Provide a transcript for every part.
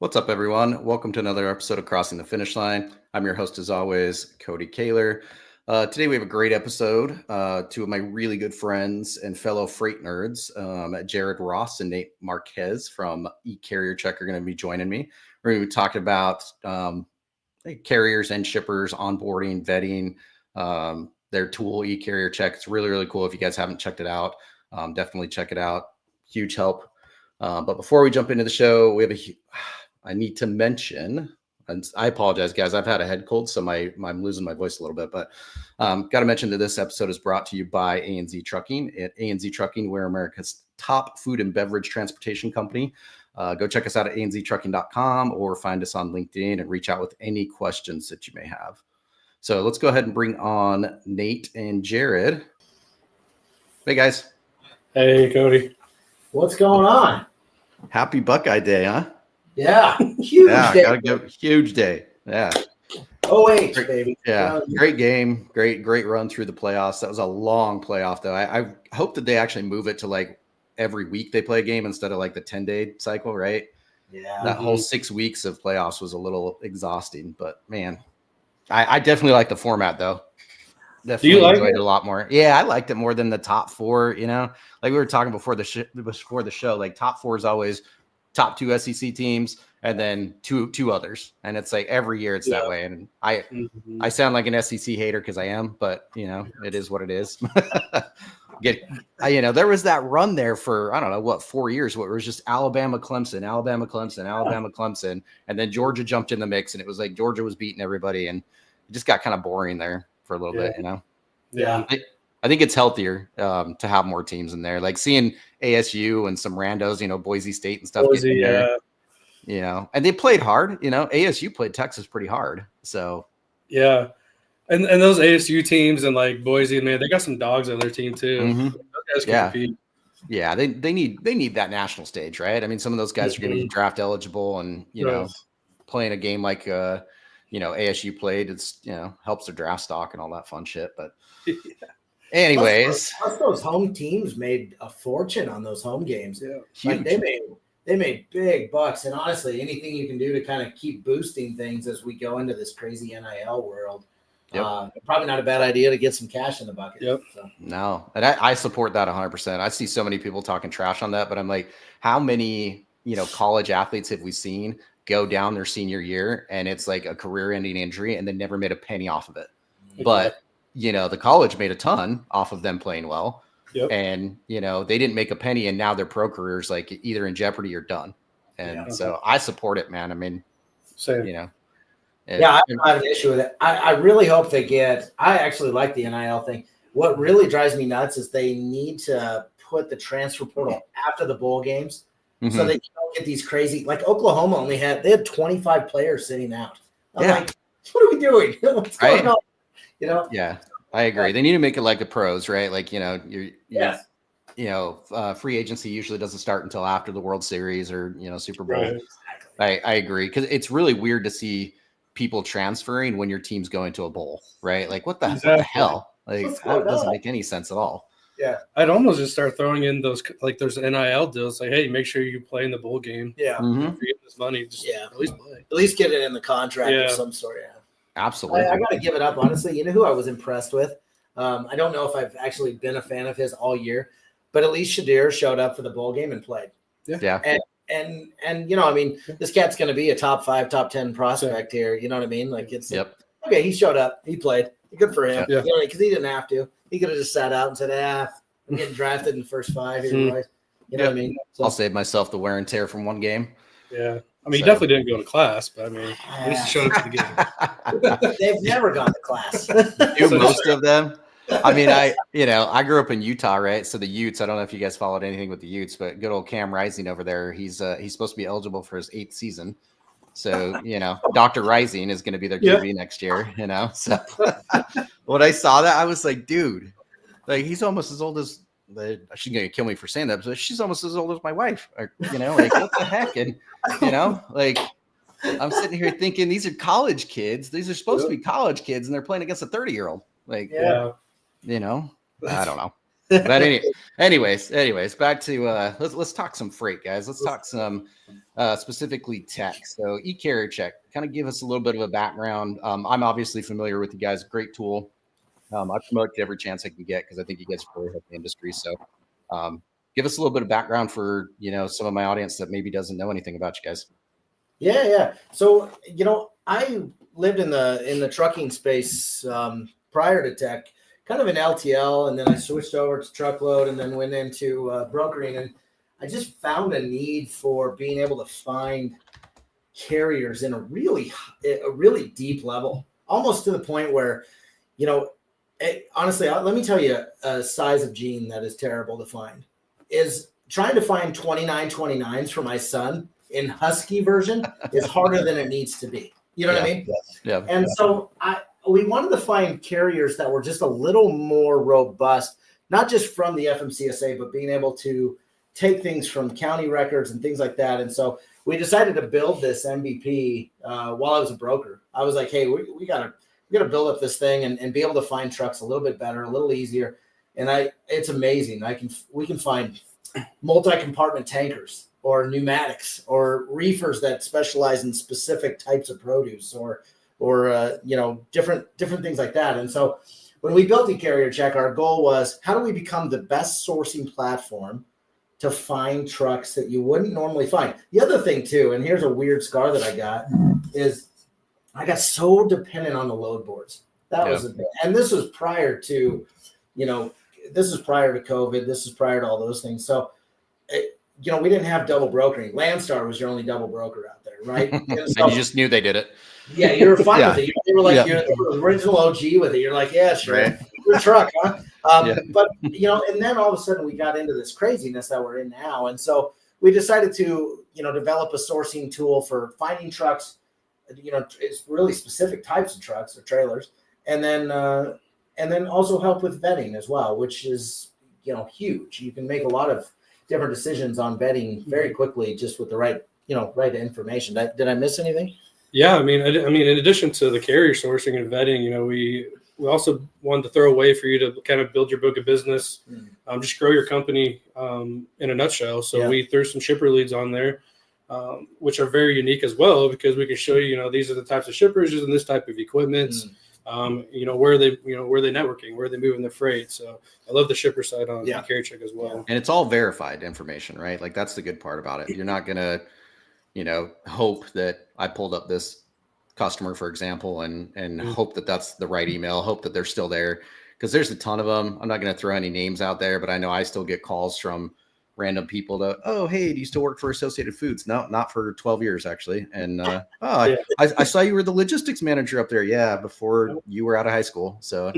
What's up, everyone? Welcome to another episode of Crossing the Finish Line. I'm your host, as always, Cody Kaler. Today, we have a great episode. Two of my really good friends and fellow freight nerds, Jared Ross and Nate Marquez from eCarrierCheck, are going to be joining me. We're going to be talking about carriers and shippers, onboarding, vetting, their tool, eCarrierCheck. It's really, really cool. If you guys haven't checked it out, definitely check it out. Huge help. But before we jump into the show, I need to mention, and I apologize, guys. I've had a head cold, so I'm losing my voice a little bit. But got to mention that this episode is brought to you by ANZ Trucking. At ANZ Trucking, we're America's top food and beverage transportation company. Go check us out at anztrucking.com or find us on LinkedIn and reach out with any questions that you may have. So let's go ahead and bring on Nate and Jared. Hey, guys. Hey, Cody. What's going on? Happy Buckeye Day, huh? Yeah, huge day. Gotta go, huge day. Yeah. Oh, wait, baby. Yeah, great game. Great run through the playoffs. That was a long playoff, though. I hope that they actually move it to like every week they play a game instead of like the 10-day cycle, right? Yeah. That whole 6 weeks of playoffs was a little exhausting, but man, I definitely like the format, though. Definitely Do you like enjoyed it a lot more. Yeah, I liked it more than the top four. Like we were talking before the show, like top four is always top two SEC teams and then two others, and it's like every year it's that way. And I sound like an SEC hater because I am, but it is what it is. There was that run there for I don't know what 4 years, where it was just Alabama, Clemson, and then Georgia jumped in the mix, and it was like Georgia was beating everybody, and it just got kind of boring there for a little bit, Yeah. I think it's healthier to have more teams in there. Like seeing ASU and some randos, Boise State and stuff. Boise, there, and they played hard. ASU played Texas pretty hard. So yeah, and those ASU teams and like Boise, man, they got some dogs on their team too. Mm-hmm. Those guys can compete. Yeah, they need that national stage, right? I mean, some of those guys are going to be draft eligible, and playing a game like ASU played, it's helps their draft stock and all that fun shit. But anyways, plus those home teams made a fortune on those home games. Yeah, like they made big bucks. And honestly, anything you can do to kind of keep boosting things as we go into this crazy NIL world, probably not a bad idea to get some cash in the bucket. Yep. So. No, and I support that 100%. I see so many people talking trash on that, but I'm like, how many college athletes have we seen go down their senior year and it's like a career-ending injury and they never made a penny off of it? But the college made a ton off of them playing well. Yep. And they didn't make a penny, and now their pro careers like either in jeopardy or done. And so I support it, man. I mean, same. I don't have an issue with it. I really hope they get. I actually like the NIL thing. What really drives me nuts is they need to put the transfer portal after the bowl games, so that you don't get these crazy. Like Oklahoma they had 25 players sitting out. I'm like, what are we doing? What's going on? Yeah, I agree. They need to make it like the pros, right? Like free agency usually doesn't start until after the World Series or Super Bowl. Right. Exactly. I agree, because it's really weird to see people transferring when your team's going to a bowl, right? Like what the hell? Like that doesn't make any sense at all. Yeah, I'd almost just start throwing in those like there's NIL deals. Like, hey, make sure you play in the bowl game. Yeah, if you're getting this money, just at least play. At least get it in the contract of some sort. Yeah. Absolutely. I got to give it up, honestly. You know who I was impressed with? I don't know if I've actually been a fan of his all year, but at least Shadir showed up for the bowl game and played. Yeah. And I mean, this cat's going to be a top 5, top 10 prospect here. You know what I mean? Like it's okay. He showed up. He played. Good for him. Yeah. Because he didn't have to. He could have just sat out and said, I'm getting drafted in the first 5 here, boys. You know what I mean? So, I'll save myself the wear and tear from one game. Yeah. I mean, he definitely didn't go to class, but I mean, at least he showed up to the game. They've never gone to class. Most of them. I mean, I grew up in Utah, right? So the Utes, I don't know if you guys followed anything with the Utes, but good old Cam Rising over there, he's supposed to be eligible for his 8th season. So, Dr. Rising is going to be their QB next year, So when I saw that, I was like, dude, like he's almost as old as she's going to kill me for saying that, but she's almost as old as my wife, like what the heck? And, like I'm sitting here thinking these are college kids. These are supposed to be college kids, and they're playing against a 30-year-old. Like, I don't know. But anyways, back to let's talk some freight, guys. Let's talk some specifically tech. So eCarrierCheck, kind of give us a little bit of a background. I'm obviously familiar with you guys. Great tool. I promote you every chance I can get because I think you guys really help the industry. So give us a little bit of background for some of my audience that maybe doesn't know anything about you guys. Yeah. So I lived in the trucking space prior to tech, kind of in LTL, and then I switched over to truckload, and then went into brokering, and I just found a need for being able to find carriers in a really deep level, almost to the point where, honestly, let me tell you a size of gene that is terrible to find is trying to find 2929s for my son in Husky version is harder than it needs to be. You know what I mean? Yeah. And so we wanted to find carriers that were just a little more robust, not just from the FMCSA, but being able to take things from county records and things like that. And so we decided to build this MVP while I was a broker. I was like, hey, we gotta build up this thing and be able to find trucks a little bit better, a little easier. And it's amazing. We can find multi-compartment tankers or pneumatics or reefers that specialize in specific types of produce or different things like that. And so when we built eCarrierCheck, our goal was, how do we become the best sourcing platform to find trucks that you wouldn't normally find? The other thing too, and here's a weird scar that I got, is I got so dependent on the load boards. And this was prior to, this is prior to COVID. This is prior to all those things. So, we didn't have double brokering. Landstar was your only double broker out there, right? And, so, and you just knew they did it. Yeah, you were fine with it. They were like, you're the original OG with it. You're like, yeah, sure. Right. Your truck, huh? But, and then all of a sudden we got into this craziness that we're in now. And so we decided to, develop a sourcing tool for finding trucks, it's really specific types of trucks or trailers. And then also help with vetting as well, which is, huge. You can make a lot of different decisions on vetting very quickly, just with the right information. Did I miss anything? Yeah, I mean, in addition to the carrier sourcing and vetting, we also wanted to throw a way for you to kind of build your book of business, just grow your company in a nutshell. So we threw some shipper leads on there, which are very unique as well, because we can show you, these are the types of shippers using this type of equipment. Where are they networking, where are they moving their freight? So I love the shipper side on eCarrierCheck as well. And it's all verified information, right? Like that's the good part about it. You're not gonna, hope that I pulled up this customer, for example, and hope that that's the right email, hope that they're still there, because there's a ton of them. I'm not going to throw any names out there, but I know I still get calls from random people to, oh, hey, do you still work for Associated Foods? No, not for 12 years, actually. And I saw you were the logistics manager up there. Yeah, before you were out of high school. So,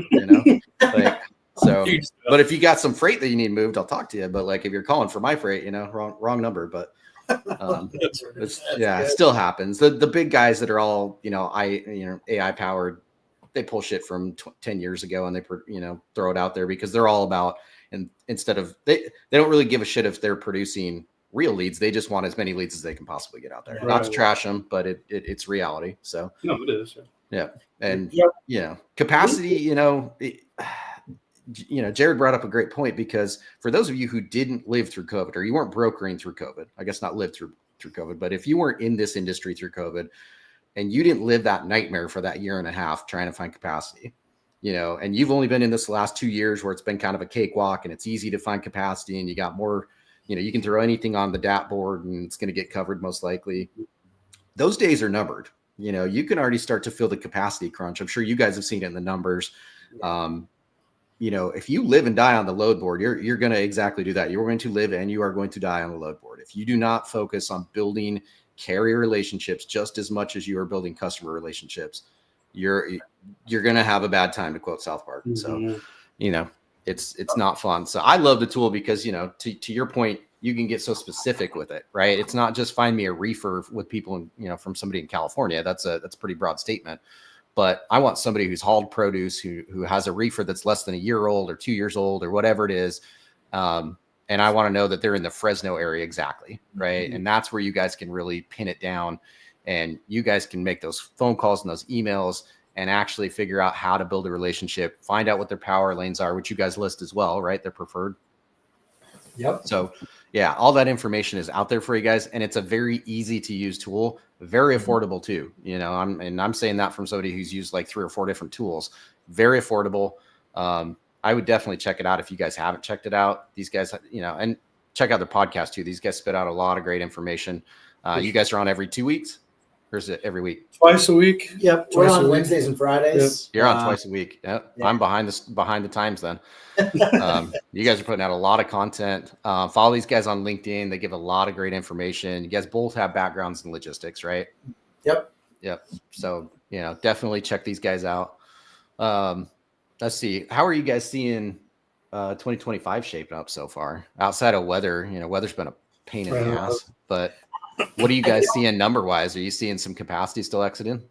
but if you got some freight that you need moved, I'll talk to you. But like if you're calling for my freight, wrong number. But it still happens. The big guys that are all, AI powered, they pull shit from 10 years ago and they, throw it out there because they're all about, and instead of, they don't really give a shit if they're producing real leads. They just want as many leads as they can possibly get out there. Not to trash them, but it's reality. So no, it is. Yeah. And capacity, Jared brought up a great point, because for those of you who didn't live through COVID, or you weren't brokering through COVID, I guess not live through COVID, but if you weren't in this industry through COVID and you didn't live that nightmare for that year and a half trying to find capacity, and you've only been in this last 2 years where it's been kind of a cakewalk and it's easy to find capacity and you got more, you can throw anything on the DAT board and it's going to get covered most likely. Those days are numbered. You can already start to feel the capacity crunch. I'm sure you guys have seen it in the numbers. If you live and die on the load board, you're going to exactly do that. You're going to live and you are going to die on the load board. If you do not focus on building carrier relationships just as much as you are building customer relationships, you're going to have a bad time, to quote South Park. So, it's not fun. So I love the tool because, to your point, you can get so specific with it, right? It's not just find me a reefer with people, from somebody in California. That's a pretty broad statement. But I want somebody who's hauled produce, who has a reefer that's less than a year old or 2 years old or whatever it is. And I want to know that they're in the Fresno area exactly, right? And that's where you guys can really pin it down, and you guys can make those phone calls and those emails and actually figure out how to build a relationship, find out what their power lanes are, which you guys list as well, right? They're preferred. Yep. So yeah, all that information is out there for you guys. And it's a very easy to use tool, very affordable too. You know, I'm saying that from somebody who's used like 3 or 4 different tools, very affordable. I would definitely check it out if you guys haven't checked it out. These guys, you know, and check out their podcast too. These guys spit out a lot of great information. You guys are on every 2 weeks, or is it every week? Twice a week. Yep. We're on Wednesdays and Fridays. Yep. You're on twice a week. Yep. Yeah. I'm behind the times then. You guys are putting out a lot of content. Follow these guys on LinkedIn. They give a lot of great information. You guys both have backgrounds in logistics, right? Yep. So, you know, definitely check these guys out. Let's see. How are you guys seeing 2025 shaping up so far? Outside of weather, you know, weather's been a pain in the ass, but what are you guys seeing number wise? Are you seeing some capacity still exiting?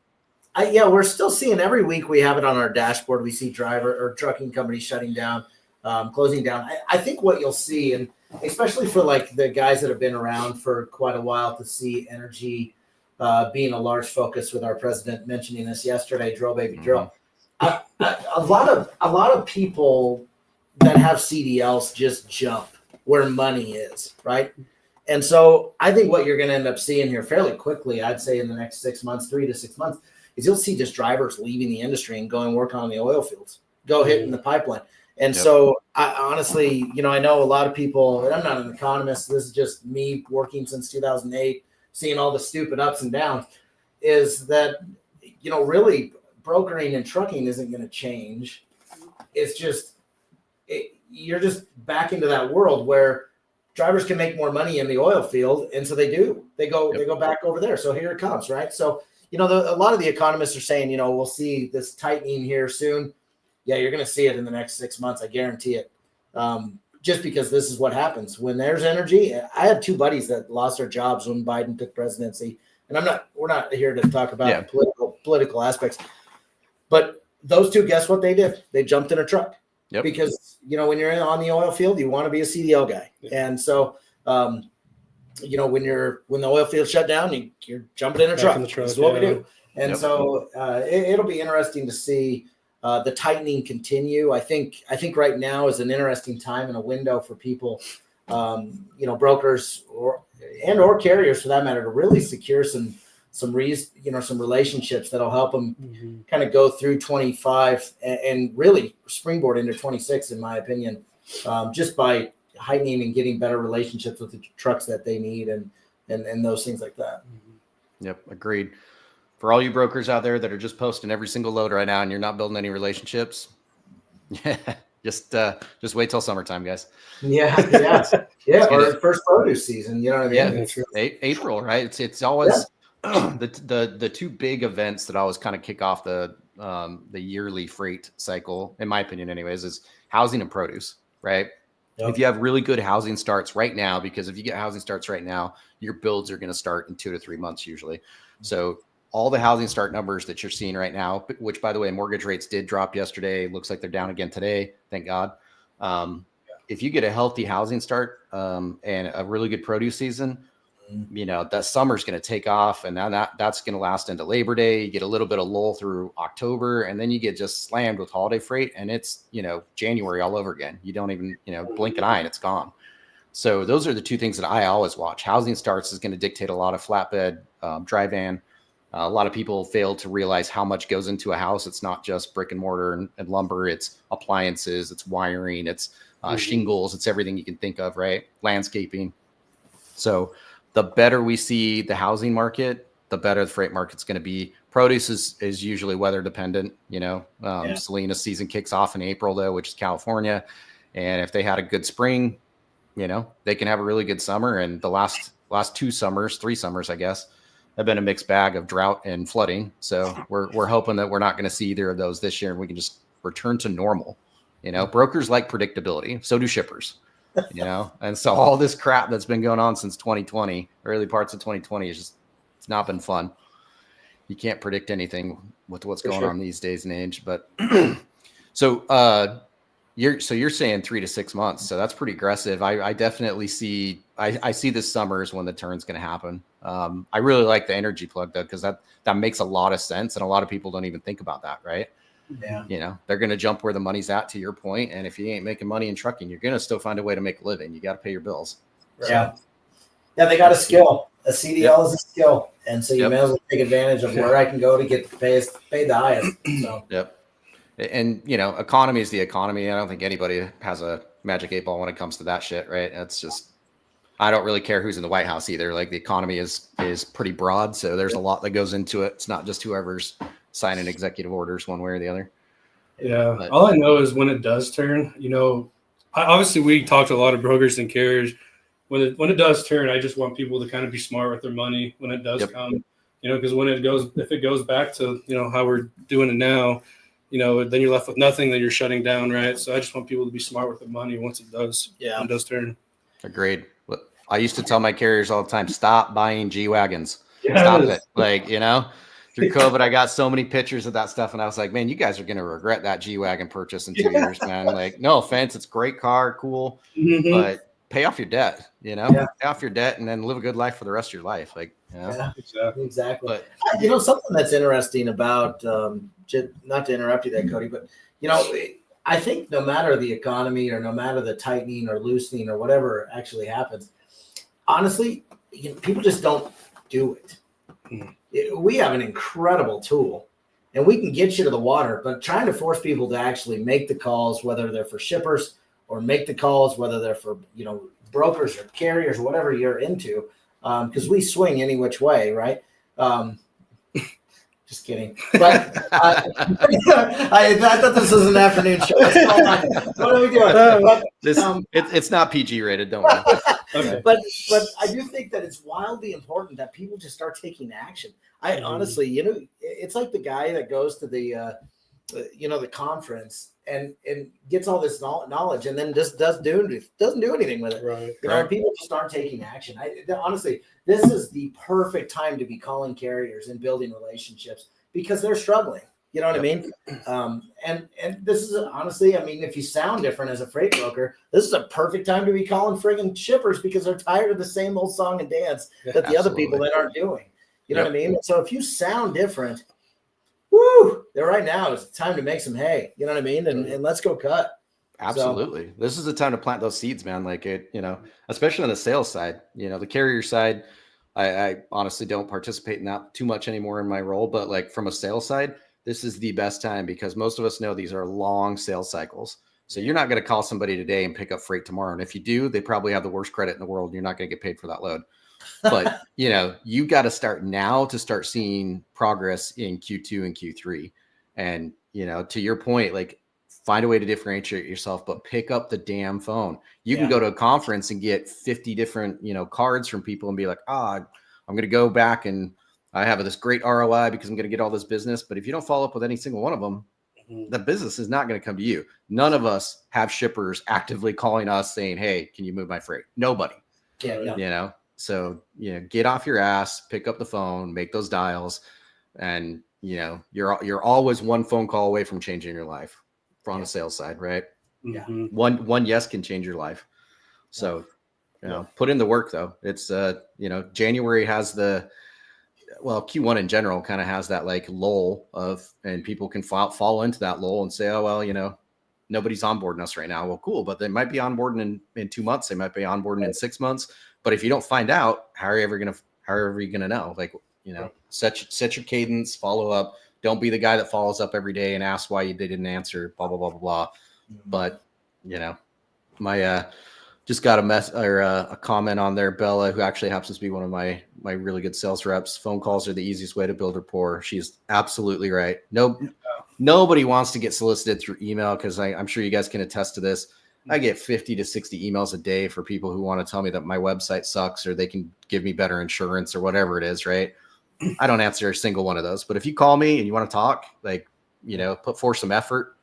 Yeah, we're still seeing every week. We have it on our dashboard. We see driver or trucking companies shutting down, closing down. I think what you'll see, and especially for like the guys that have been around for quite a while, to see energy being a large focus, with our president mentioning this yesterday, drill baby drill. A lot of people that have CDLs just jump where money is, right? And so I think what you're going to end up seeing here fairly quickly, I'd say in the next 6 months, 3 to 6 months, is you'll see just drivers leaving the industry and going work on the oil fields, go hitting the pipeline. And so I honestly, you know, I know a lot of people, and I'm not an economist, this is just me working since 2008, seeing all the stupid ups and downs, is that, you know, really brokering and trucking isn't going to change. It's just, you're just back into that world where drivers can make more money in the oil field. And so they do, they go back over there. So here it comes, right? So, you know, a lot of the economists are saying, you know, we'll see this tightening here soon. Yeah, you're going to see it in the next 6 months. I guarantee it. Just because this is what happens when there's energy. I had 2 buddies that lost their jobs when Biden took presidency, and we're not here to talk about political aspects, but those 2, guess what they did? They jumped in a truck because, you know, when you're on the oil field, you want to be a CDL guy. And so, you know, when the oil field shut down, you're jumping in a truck. This is what we do. And so it'll be interesting to see the tightening continue. I think right now is an interesting time and a window for people, you know, brokers or carriers for that matter, to really secure some relationships that'll help them kind of go through 25 and really springboard into 26, in my opinion, just by heightening and getting better relationships with the trucks that they need and those things like that. Yep. Agreed. For all you brokers out there that are just posting every single load right now and you're not building any relationships, just wait till summertime, guys. Yeah. Or first produce season, you know what I mean? Yeah, April, right? It's always the 2 big events that always kind of kick off the yearly freight cycle, in my opinion, anyways, is housing and produce, right? Yep. If you have really good housing starts right now, because if you get housing starts right now, your builds are going to start in 2 to 3 months usually. So all the housing start numbers that you're seeing right now, which by the way, mortgage rates did drop yesterday. Looks like they're down again today. Thank God. If you get a healthy housing start and a really good produce season, you know, that summer's going to take off, and then that's going to last into Labor Day. You get a little bit of lull through October, and then you get just slammed with holiday freight, and it's, you know, January all over again. You don't even, you know, blink an eye and it's gone. So those are the 2 things that I always watch. Housing starts is going to dictate a lot of flatbed, dry van. A lot of people fail to realize how much goes into a house. It's not just brick and mortar and lumber. It's appliances, it's wiring, it's shingles, it's everything you can think of, right? Landscaping. So the better we see the housing market, the better the freight market's going to be. Produce is usually weather dependent. You know, Salinas season kicks off in April though, which is California. And if they had a good spring, you know, they can have a really good summer. And the last 3 summers, I guess, have been a mixed bag of drought and flooding. So we're hoping that we're not going to see either of those this year, and we can just return to normal. You know, brokers like predictability. So do shippers. You know, and so all this crap that's been going on since 2020, early parts of 2020, it's not been fun. You can't predict anything with what's going on these days and age. But so You're saying 3 to 6 months. So that's pretty aggressive. I definitely see, I see this summer is when the turn's going to happen. I really like the energy plug though, because that makes a lot of sense. And a lot of people don't even think about that, right? Yeah. They're going to jump where the money's at, to your point. And if you ain't making money in trucking, you're going to still find a way to make a living. You got to pay your bills. Yeah. Yeah. They got a skill. A CDL is a skill. And so you may as well take advantage of where I can go to get paid the highest. So. Yep. And, economy is the economy. I don't think anybody has a magic 8 ball when it comes to that shit, right? It's just, I don't really care who's in the White House either. Like, the economy is pretty broad. So there's a lot that goes into it. It's not just whoever's signing executive orders one way or the other. Yeah. But all I know is when it does turn, obviously we talk to a lot of brokers and carriers. When it does turn, I just want people to kind of be smart with their money when it does come, because if it goes back to, how we're doing it now, then you're left with nothing, then you're shutting down. Right. So I just want people to be smart with their money once it does, when it does turn. Agreed. I used to tell my carriers all the time, stop buying G-Wagons. Stop it. Like, through COVID, I got so many pictures of that stuff. And I was like, man, you guys are going to regret that G-Wagon purchase in 2 years, man. Like, no offense. It's a great car. Cool. But pay off your debt, pay off your debt and then live a good life for the rest of your life. Like, Yeah, exactly. But, something that's interesting about, not to interrupt you there, Cody, but, I think no matter the economy or no matter the tightening or loosening or whatever actually happens, honestly, people just don't do it. We have an incredible tool and we can get you to the water, but trying to force people to actually make the calls, whether they're for shippers or make the calls, whether they're for, brokers or carriers, whatever you're into, because we swing any which way, right? Just kidding. But I thought this was an afternoon show. What are we doing? It's not PG rated, don't worry. Okay. But I do think that it's wildly important that people just start taking action. I honestly, it's like the guy that goes to the conference and gets all this knowledge and then just doesn't do anything with it. Right. People just aren't taking action. Honestly, this is the perfect time to be calling carriers and building relationships because they're struggling. You know what I mean? And this is honestly, if you sound different as a freight broker, this is a perfect time to be calling friggin' shippers because they're tired of the same old song and dance that the other people that aren't doing. You know what I mean? So if you sound different, right now it's time to make some hay. You know what I mean? And let's go cut. Absolutely. So, this is the time to plant those seeds, man. Like especially on the sales side, the carrier side, I honestly don't participate in that too much anymore in my role, but like from a sales side, this is the best time because most of us know these are long sales cycles. So you're not going to call somebody today and pick up freight tomorrow. And if you do, they probably have the worst credit in the world. And you're not going to get paid for that load. But, you got to start now to start seeing progress in Q2 and Q3. And, to your point, like find a way to differentiate yourself, but pick up the damn phone. You can go to a conference and get 50 different, cards from people and be like, I'm going to go back and I have this great ROI because I'm going to get all this business. But if you don't follow up with any single one of them, the business is not going to come to you. None of us have shippers actively calling us saying, hey, can you move my freight? Nobody. So, get off your ass, pick up the phone, make those dials. And, you're always one phone call away from changing your life on the sales side, right? Yeah. One yes can change your life. So, put in the work though. It's, January has Q1 in general kind of has that like lull and people can fall into that lull and say, oh, well, nobody's onboarding us right now. Well, cool. But they might be onboarding in 2 months. They might be onboarding in 6 months. But if you don't find out, how are you going to know? Like, set your cadence, follow up. Don't be the guy that follows up every day and asks why they didn't answer, blah, blah, blah, blah, blah. But, my, just got a comment on there. Bella, who actually happens to be one of my really good sales reps. Phone calls are the easiest way to build rapport. She's absolutely right. Nobody wants to get solicited through email because I'm sure you guys can attest to this. I get 50 to 60 emails a day for people who want to tell me that my website sucks or they can give me better insurance or whatever it is, right? I don't answer a single one of those. But if you call me and you want to talk, like, put forth some effort,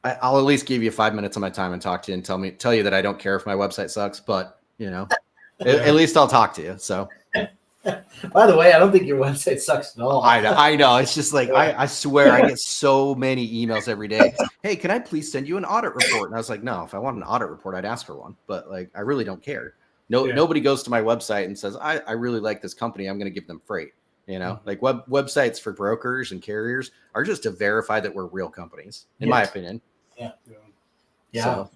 I'll at least give you 5 minutes of my time and talk to you and tell you that I don't care if my website sucks, but at least I'll talk to you. So By the way, I don't think your website sucks at all. I know. It's just like, I swear I get so many emails every day. Hey, can I please send you an audit report? And I was like, no, if I want an audit report, I'd ask for one. But like, I really don't care. Nobody goes to my website and says, I really like this company. I'm going to give them freight. Like websites for brokers and carriers are just to verify that we're real companies, in my opinion. Yeah. So,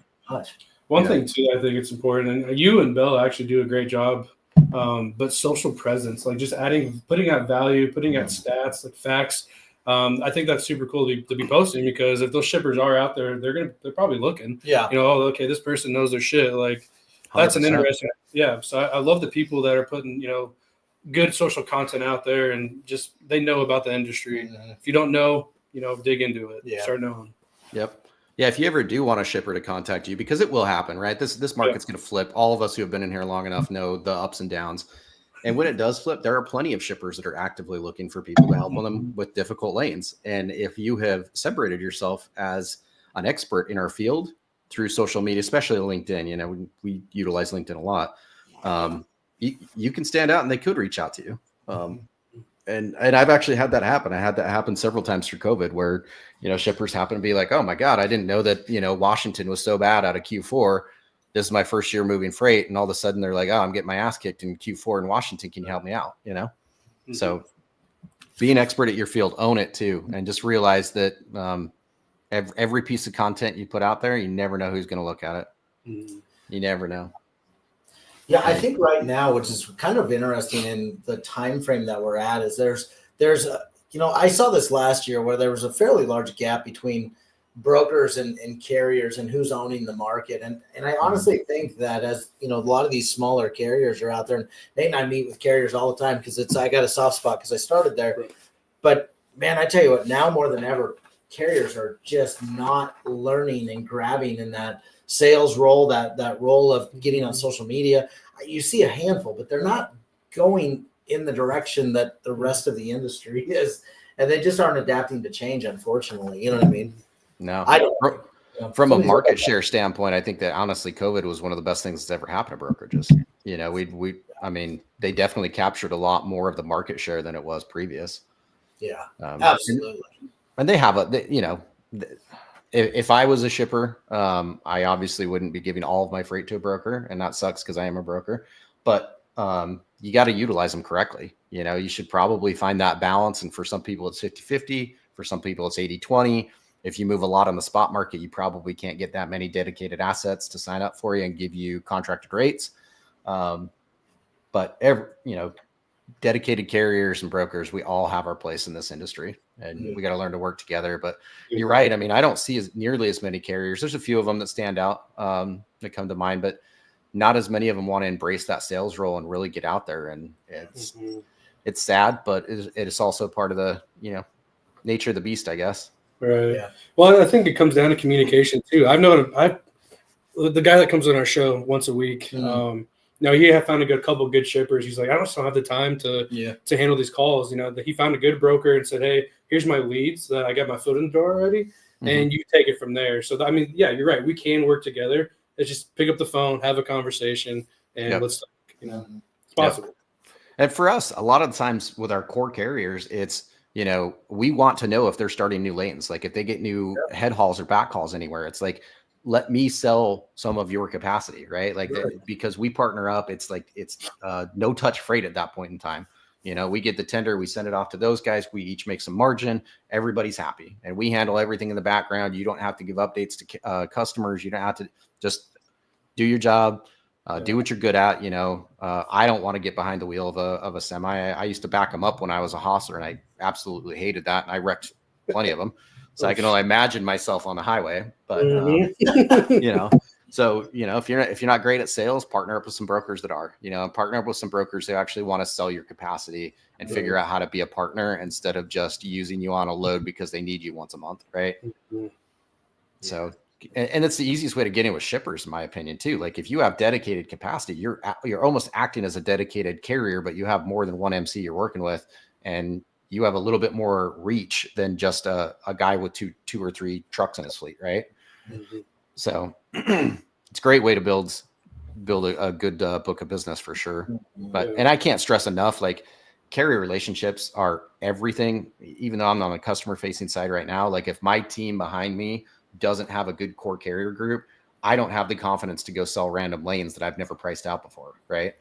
one thing too, I think it's important, and you and Bill actually do a great job. But social presence, like just putting out value, putting out stats, like facts. I think that's super cool to be posting, because if those shippers are out there, they're probably looking. Yeah. Okay, this person knows their shit. Like that's 100%. An interesting. Yeah. So I love the people that are putting good social content out there, and just they know about the industry. If you don't know, dig into it. Yeah. Start knowing. Yep. Yeah, if you ever do want a shipper to contact you, because it will happen, right? This market's going to flip. All of us who have been in here long enough know the ups and downs. And when it does flip, there are plenty of shippers that are actively looking for people to help them with difficult lanes. And if you have separated yourself as an expert in our field through social media, especially LinkedIn, we utilize LinkedIn a lot. You can stand out and they could reach out to you. And I've actually had that happen. I had that happen several times through COVID, where, shippers happen to be like, oh my God, I didn't know that, Washington was so bad out of Q4. This is my first year moving freight. And all of a sudden they're like, oh, I'm getting my ass kicked in Q4 in Washington. Can you help me out? So be an expert at your field, own it too. And just realize that every piece of content you put out there, you never know who's going to look at it. You never know. Yeah, I think right now, which is kind of interesting in the time frame that we're at, is there's a, I saw this last year where there was a fairly large gap between brokers and carriers and who's owning the market. And I honestly think that, as a lot of these smaller carriers are out there, and Nate and I meet with carriers all the time because I got a soft spot because I started there. Right. But man, I tell you what, now more than ever, carriers are just not learning and grabbing in that sales role, that role of getting on social media. You see a handful, but they're not going in the direction that the rest of the industry is, and they just aren't adapting to change, unfortunately. You know what I mean? No, I don't. From a market share standpoint, I think that honestly, COVID was one of the best things that's ever happened to brokerages. They definitely captured a lot more of the market share than it was previous. Yeah, absolutely. And they have if I was a shipper, I obviously wouldn't be giving all of my freight to a broker, and that sucks because I am a broker. But you got to utilize them correctly. You should probably find that balance. And for some people, it's 50-50. For some people, it's 80-20. If you move a lot on the spot market, you probably can't get that many dedicated assets to sign up for you and give you contracted rates. But dedicated carriers and brokers, we all have our place in this industry, and we got to learn to work together. But you're right. I don't see nearly as many carriers. There's a few of them that stand out that come to mind, but not as many of them want to embrace that sales role and really get out there. And it's sad, but it's also part of the, nature of the beast, I guess. Right. Yeah. Well, I think it comes down to communication too. I've known the guy that comes on our show once a week. Now he had found a couple good shippers. He's like, I just don't have the time to handle these calls. He found a good broker and said, hey, here's my leads that I got my foot in the door already, and you take it from there. So you're right. We can work together. It's just pick up the phone, have a conversation, and let's it's possible. Yep. And for us, a lot of the times with our core carriers, it's we want to know if they're starting new lanes, like if they get new head hauls or back hauls anywhere. It's like, let me sell some of your capacity, right? Like because we partner up, it's no touch freight at that point in time. We get the tender, we send it off to those guys. We each make some margin. Everybody's happy, and we handle everything in the background. You don't have to give updates to customers. You don't have to, just do your job, do what you're good at. I don't want to get behind the wheel of a semi. I used to back them up when I was a hostler, and I absolutely hated that. And I wrecked plenty of them. So I can only imagine myself on the highway, but so if you're not great at sales, partner up with some brokers that are. Partner up with some brokers who actually want to sell your capacity and figure out how to be a partner instead of just using you on a load because they need you once a month, right? So, and it's the easiest way to get in with shippers, in my opinion, too. Like if you have dedicated capacity, you're almost acting as a dedicated carrier, but you have more than one MC you're working with, and you have a little bit more reach than just a guy with two or three trucks in his fleet, right? So it's a great way to build build a good book of business for sure. But and I can't stress enough, like carrier relationships are everything. Even though I'm on a customer facing side right now, like if my team behind me doesn't have a good core carrier group, I don't have the confidence to go sell random lanes that I've never priced out before, right?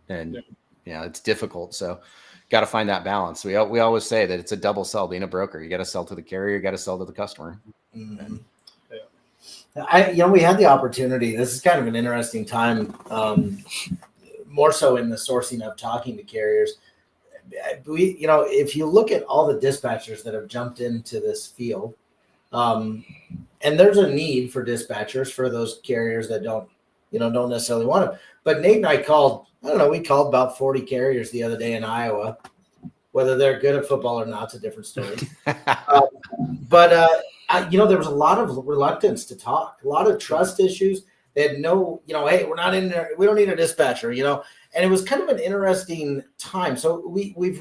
And it's difficult. So got to find that balance. We always say that it's a double sell being a broker. You got to sell to the carrier, you got to sell to the customer. Mm-hmm. We had the opportunity. This is kind of an interesting time, more so in the sourcing of talking to carriers. If you look at all the dispatchers that have jumped into this field, and there's a need for dispatchers for those carriers that don't necessarily want them. But Nate and I called about 40 carriers the other day in Iowa. Whether they're good at football or not, it's a different story. But there was a lot of reluctance to talk, a lot of trust issues. They had hey, we're not in there. We don't need a dispatcher, and it was kind of an interesting time. So we've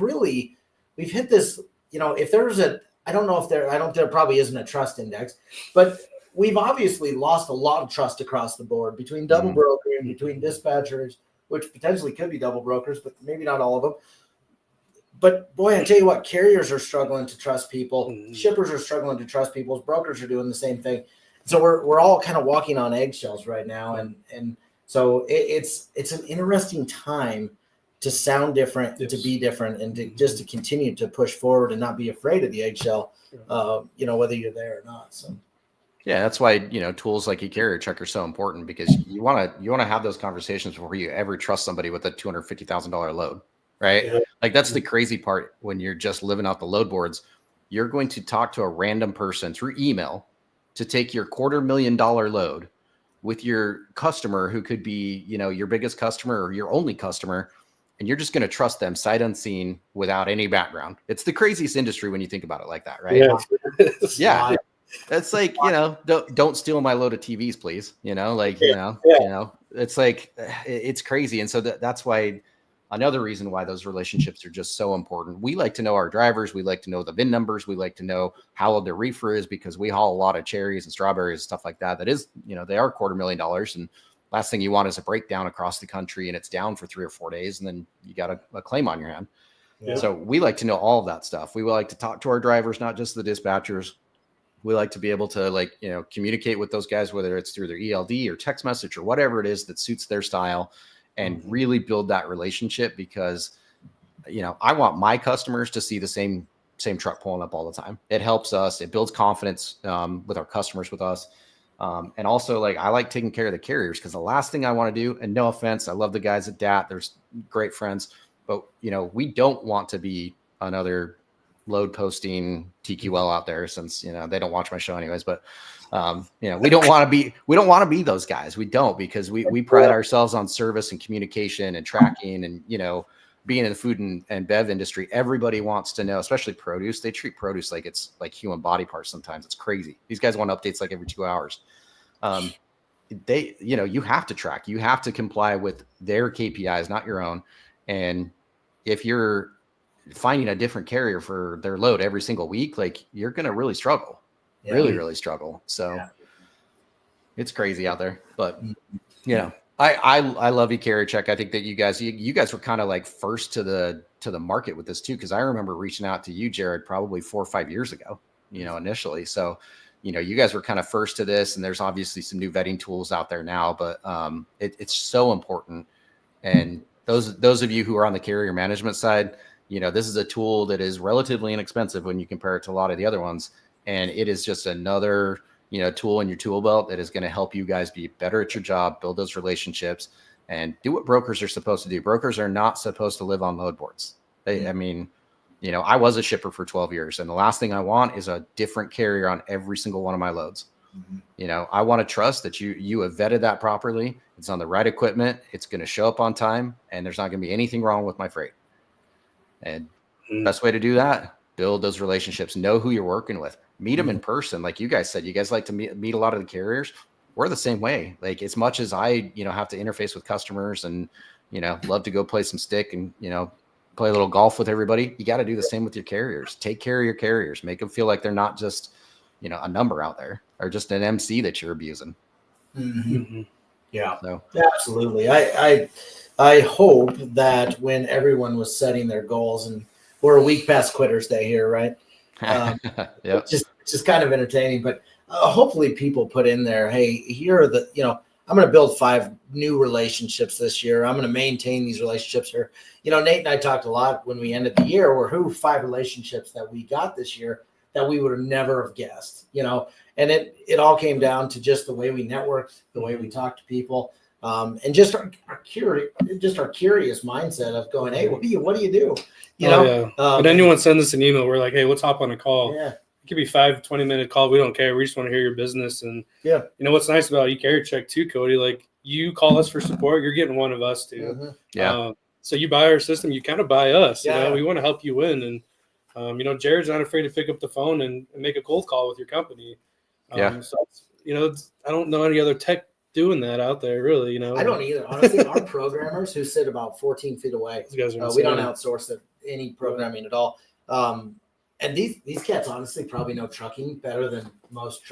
hit this, if there's I don't know if there probably isn't a trust index, but we've obviously lost a lot of trust across the board between double brokering, between dispatchers, which potentially could be double brokers, but maybe not all of them. But boy, I tell you what, carriers are struggling to trust people. Shippers are struggling to trust people. Brokers are doing the same thing. So we're all kind of walking on eggshells right now, and so it's an interesting time to sound different, to be different, and to continue to push forward and not be afraid of the eggshell, whether you're there or not. So. Yeah, that's why tools like eCarrierCheck are so important, because you want to have those conversations before you ever trust somebody with a $250,000 load, right? Yeah. Like that's the crazy part when you're just living off the load boards. You're going to talk to a random person through email to take your $250,000 load with your customer who could be your biggest customer or your only customer, and you're just going to trust them sight unseen without any background. It's the craziest industry when you think about it like that, right? Yeah. That's like, don't steal my load of TVs, please. It's like, it's crazy. And so that's why another reason why those relationships are just so important. We like to know our drivers. We like to know the VIN numbers. We like to know how old their reefer is, because we haul a lot of cherries and strawberries and stuff like that. That is, they are $250,000. And last thing you want is a breakdown across the country and it's down for 3 or 4 days. And then you got a claim on your hand. Yeah. So we like to know all of that stuff. We like to talk to our drivers, not just the dispatchers. We like to be able to communicate with those guys, whether it's through their ELD or text message or whatever it is that suits their style, and really build that relationship, because, I want my customers to see the same truck pulling up all the time. It helps us. It builds confidence with our customers, with us. And also I like taking care of the carriers, because the last thing I want to do, and no offense, I love the guys at DAT. There's great friends, but we don't want to be another load posting TQL out there, since they don't watch my show anyways, but we don't want to be those guys. We don't, because we pride ourselves on service and communication and tracking, and being in the food and bev industry, everybody wants to know, especially produce. They treat produce like it's like human body parts. Sometimes it's crazy. These guys want updates like every 2 hours. You have to track, you have to comply with their KPIs, not your own. And if you're finding a different carrier for their load every single week, you're going to really struggle, really struggle. So it's crazy out there, but I love eCarrierCheck. I think that you guys were kind of first to the market with this too. Cause I remember reaching out to you, Jared, probably 4 or 5 years ago, initially. So, you guys were kind of first to this, and there's obviously some new vetting tools out there now, but it's so important. And those of you who are on the carrier management side, this is a tool that is relatively inexpensive when you compare it to a lot of the other ones. And it is just another, tool in your tool belt that is going to help you guys be better at your job, build those relationships, and do what brokers are supposed to do. Brokers are not supposed to live on load boards. I was a shipper for 12 years, and the last thing I want is a different carrier on every single one of my loads. I want to trust that you have vetted that properly. It's on the right equipment. It's going to show up on time, and there's not going to be anything wrong with my freight. And best way to do that, build those relationships, know who you're working with, meet them in person. Like you guys said, you guys like to meet a lot of the carriers. We're the same way. As much as I, have to interface with customers and, love to go play some stick and, play a little golf with everybody. You got to do the same with your carriers. Take care of your carriers, make them feel like they're not just, a number out there or just an MC that you're abusing. Yeah, So absolutely. I hope that when everyone was setting their goals, and we're a week past Quitters Day here, right? yep. It's just kind of entertaining, but hopefully people put in there, hey, here are the, I'm going to build 5 new relationships this year. I'm going to maintain these relationships here. Nate and I talked a lot when we ended the year, where who 5 relationships that we got this year that we would have never have guessed, and it all came down to just the way we networked, the way we talked to people, and just our curious mindset of going, hey, what do you do? When anyone sends us an email, we're like, hey, let's hop on a call. Yeah. It could be 5-20 minute call. We don't care. We just want to hear your business. And what's nice about eCarrierCheck too, Cody, like you call us for support, you're getting one of us too. Mm-hmm. Yeah. So you buy our system, you kind of buy us. Yeah. We want to help you win. And Jared's not afraid to pick up the phone and make a cold call with your company. So I don't know any other tech doing that out there, really. I don't either. Honestly, our programmers who sit about 14 feet away, These guys are we don't outsource any programming at all. And these cats honestly probably know trucking better than most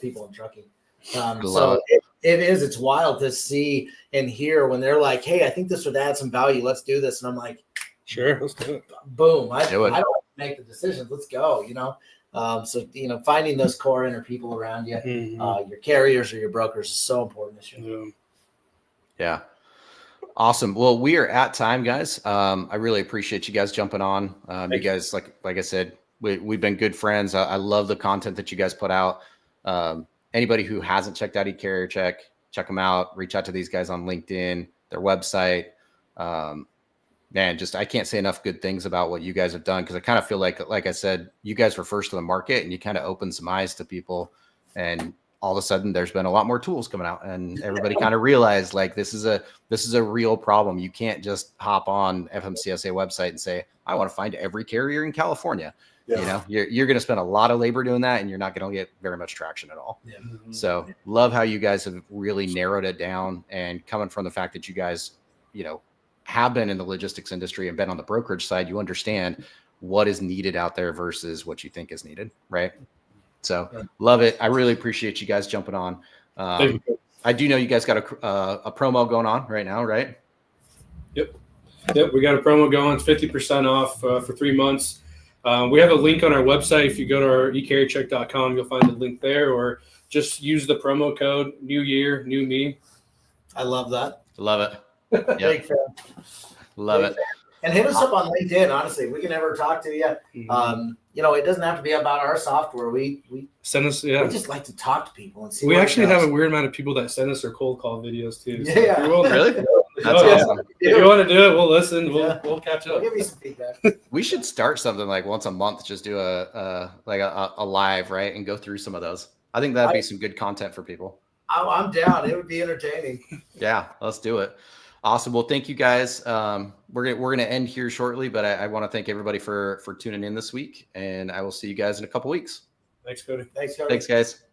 people in trucking. So it's wild to see and hear when they're like, hey, I think this would add some value. Let's do this. And I'm like, sure, let's do it. Boom. I don't make the decisions. Let's go, So, finding those core inner people around you, your carriers or your brokers is so important this year. Yeah. Awesome. Well, we are at time, guys. I really appreciate you guys jumping on. You guys, like I said, we've been good friends. I love the content that you guys put out. Anybody who hasn't checked out eCarrierCheck, check them out. Reach out to these guys on LinkedIn, their website. Man, I can't say enough good things about what you guys have done, because I kind of feel like I said, you guys were first to the market and you kind of opened some eyes to people, and all of a sudden there's been a lot more tools coming out, and everybody kind of realized like this is a real problem. You can't just hop on FMCSA website and say, I want to find every carrier in California. Yeah. You're going to spend a lot of labor doing that, and you're not going to get very much traction at all. Yeah. So love how you guys have really narrowed it down, and coming from the fact that you guys, have been in the logistics industry and been on the brokerage side, you understand what is needed out there versus what you think is needed. Right. So love it. I really appreciate you guys jumping on. I do know you guys got a promo going on right now, right? Yep. We got a promo going. It's 50% off for 3 months. We have a link on our website. If you go to our eCarrierCheck.com, you'll find the link there, or just use the promo code New Year, New Me. I love that. Love it. Big fan. Love it. And hit us up on LinkedIn. Honestly, we can never talk to you. It doesn't have to be about our software. We send us. We just like to talk to people and see. We actually have a weird amount of people that send us their cold call videos too. So yeah. Really? That's awesome. If you want to do it, we'll listen. We'll catch up. We'll give you some feedback. We should start something like once a month. Just do a live, right, and go through some of those. I think that'd be some good content for people. I'm down. It would be entertaining. Yeah, let's do it. Awesome. Well, thank you guys. We're gonna end here shortly, but I want to thank everybody for tuning in this week, and I will see you guys in a couple weeks. Thanks, Cody. Thanks, Cody. Thanks, guys.